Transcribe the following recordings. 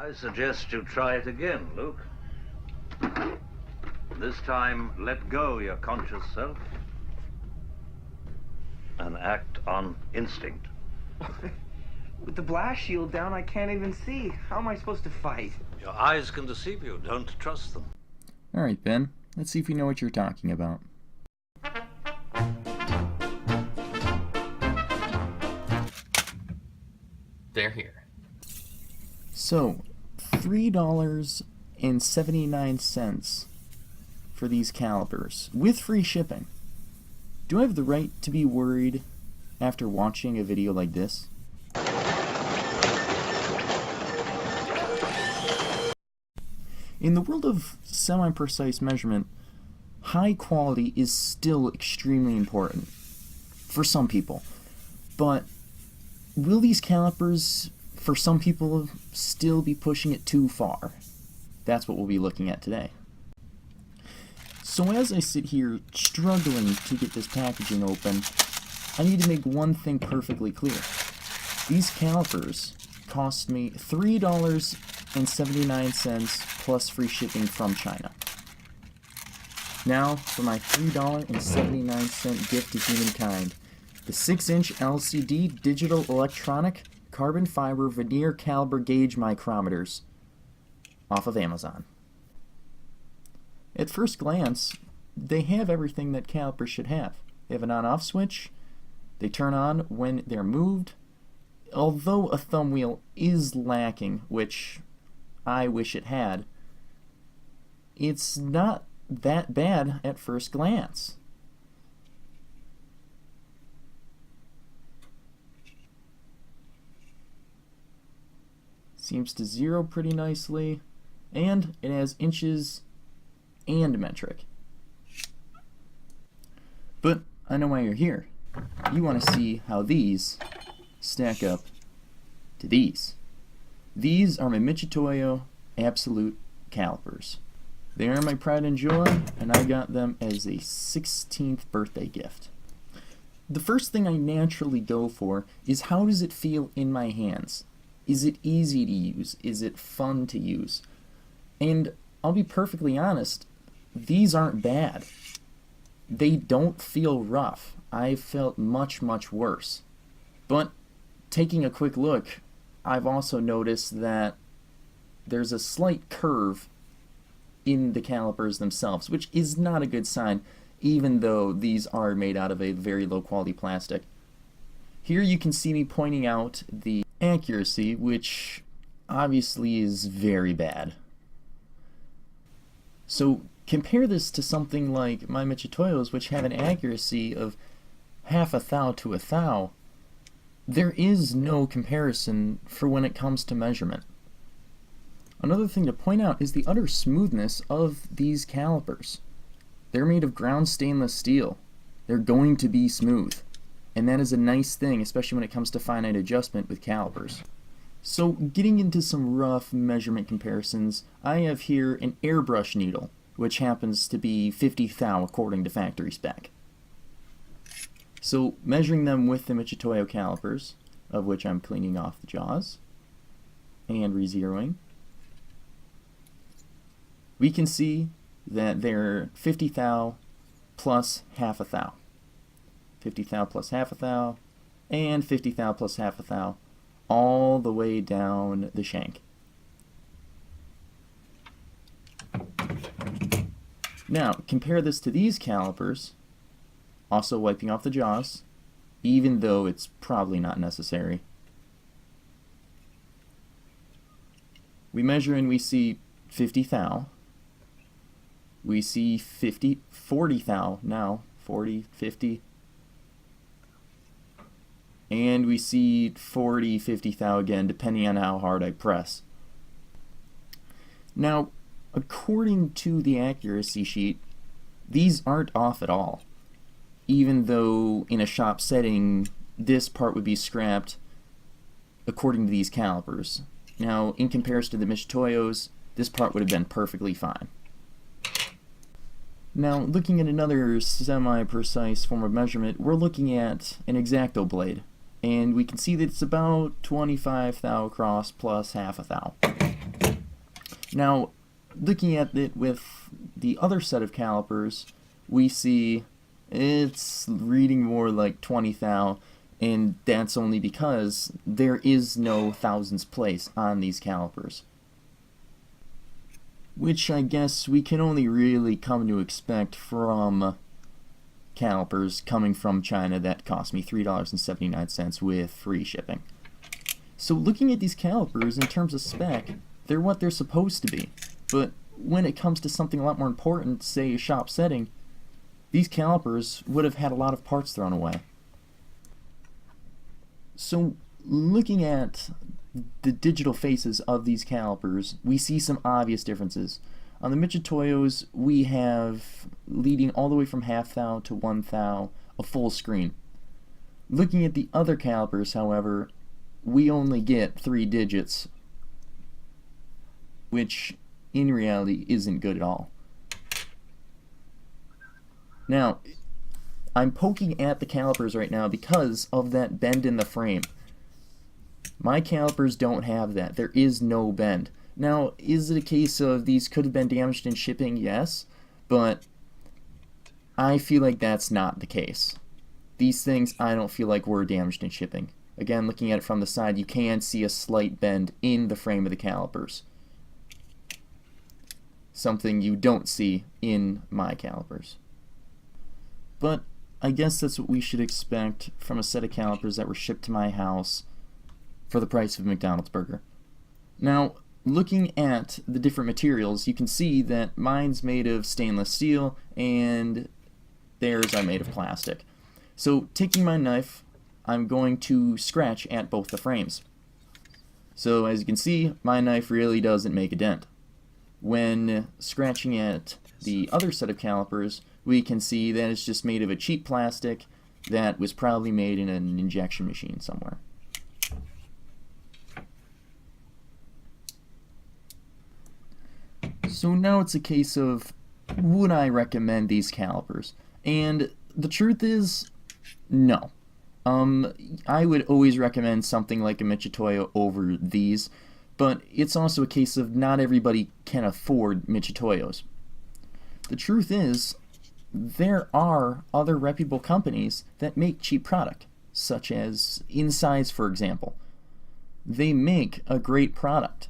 I suggest you try it again, Luke. This time, let go your conscious self and act on instinct. With the blast shield down, I can't even see. How am I supposed to fight? Your eyes can deceive you. Don't trust them. All right, Ben. Let's see if we know what you're talking about. They're here. So, $3.79 for these calipers, with free shipping. Do I have the right to be worried after watching a video like this? In the world of semi-precise measurement, high quality is still extremely important for some people. But will these calipers, for some people, still be pushing it too far? That's what we'll be looking at today. So as I sit here struggling to get this packaging open, I need to make one thing perfectly clear. These calipers cost me $3.79 plus free shipping from China. Now for my $3.79 gift to humankind. The 6-inch LCD digital electronic carbon fiber veneer caliber gauge micrometers off of Amazon. At first glance, they have everything that calipers should have. They have an on-off switch. They turn on when they're moved. Although a thumb wheel is lacking, which I wish it had, it's not that bad at first glance. Seems to zero pretty nicely, and it has inches and metric. But I know why you're here. You want to see how these stack up to these. These are my Mitutoyo Absolute calipers. They are my pride and joy, and I got them as a 16th birthday gift. The first thing I naturally go for is how does it feel in my hands? Is it easy to use? Is it fun to use? And I'll be perfectly honest, these aren't bad. They don't feel rough. I've felt much, much worse. But taking a quick look, I've also noticed that there's a slight curve in the calipers themselves, which is not a good sign, even though these are made out of a very low quality plastic. Here you can see me pointing out the accuracy, which obviously is very bad. So compare this to something like my Mitutoyos, which have an accuracy of half a thou to a thou. There is no comparison for when it comes to measurement. Another thing to point out is the utter smoothness of these calipers. They're made of ground stainless steel. They're going to be smooth. And that is a nice thing, especially when it comes to finite adjustment with calipers. So getting into some rough measurement comparisons, I have here an airbrush needle, which happens to be 50 thou according to factory spec. So measuring them with the Mitutoyo calipers, of which I'm cleaning off the jaws and re-zeroing, we can see that they're 50 thou plus half a thou. 50 thou plus half a thou, and 50 thou plus half a thou, all the way down the shank. Now, compare this to these calipers, also wiping off the jaws, even though it's probably not necessary. We measure and we see 50 thou. We see 40 thou now, 40, 50. And we see 40, 50 thou again, depending on how hard I press. Now, according to the accuracy sheet, these aren't off at all. Even though in a shop setting, this part would be scrapped according to these calipers. Now, in comparison to the Mitutoyos, this part would have been perfectly fine. Now, looking at another semi-precise form of measurement, we're looking at an X-Acto blade. And we can see that it's about 25 thou across plus half a thou. Now, looking at it with the other set of calipers, we see it's reading more like 20 thou, and that's only because there is no thousands place on these calipers. Which I guess we can only really come to expect from calipers coming from China that cost me $3.79 with free shipping. So looking at these calipers in terms of spec, they're what they're supposed to be. But when it comes to something a lot more important, say a shop setting, these calipers would have had a lot of parts thrown away. So looking at the digital faces of these calipers, we see some obvious differences. On the Mitutoyos, we have leading all the way from half thou to 1 thou, a full screen. Looking at the other calipers, however, we only get 3 digits, which in reality isn't good at all. Now, I'm poking at the calipers right now because of that bend in the frame. My calipers don't have that. There is no bend. Now, is it a case of these could have been damaged in shipping? Yes, but I feel like that's not the case. These things I don't feel like were damaged in shipping. Again, looking at it from the side, you can see a slight bend in the frame of the calipers. Something you don't see in my calipers. But I guess that's what we should expect from a set of calipers that were shipped to my house for the price of a McDonald's burger. Now, looking at the different materials, you can see that mine's made of stainless steel and theirs are made of plastic. So, taking my knife, I'm going to scratch at both the frames. So, as you can see, my knife really doesn't make a dent. When scratching at the other set of calipers, we can see that it's just made of a cheap plastic that was probably made in an injection machine somewhere. So now it's a case of, would I recommend these calipers? And the truth is, no. I would always recommend something like a Mitutoyo over these, but it's also a case of not everybody can afford Mitutoyos. The truth is, there are other reputable companies that make cheap product, such as Insize, for example. They make a great product.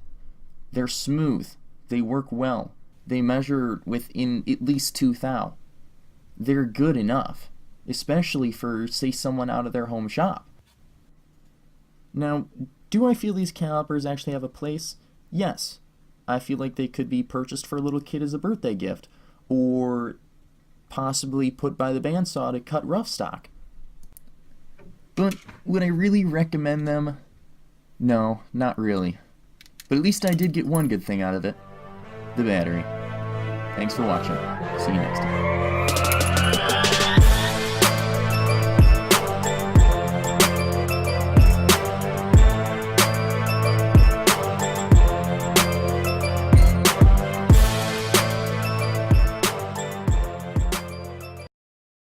They're smooth. They work well. They measure within at least 2 thou. They're good enough, especially for, say, someone out of their home shop. Now, do I feel these calipers actually have a place? Yes. I feel like they could be purchased for a little kid as a birthday gift, or possibly put by the bandsaw to cut rough stock. But would I really recommend them? No, not really. But at least I did get one good thing out of it. The battery. Thanks for watching. See you next time.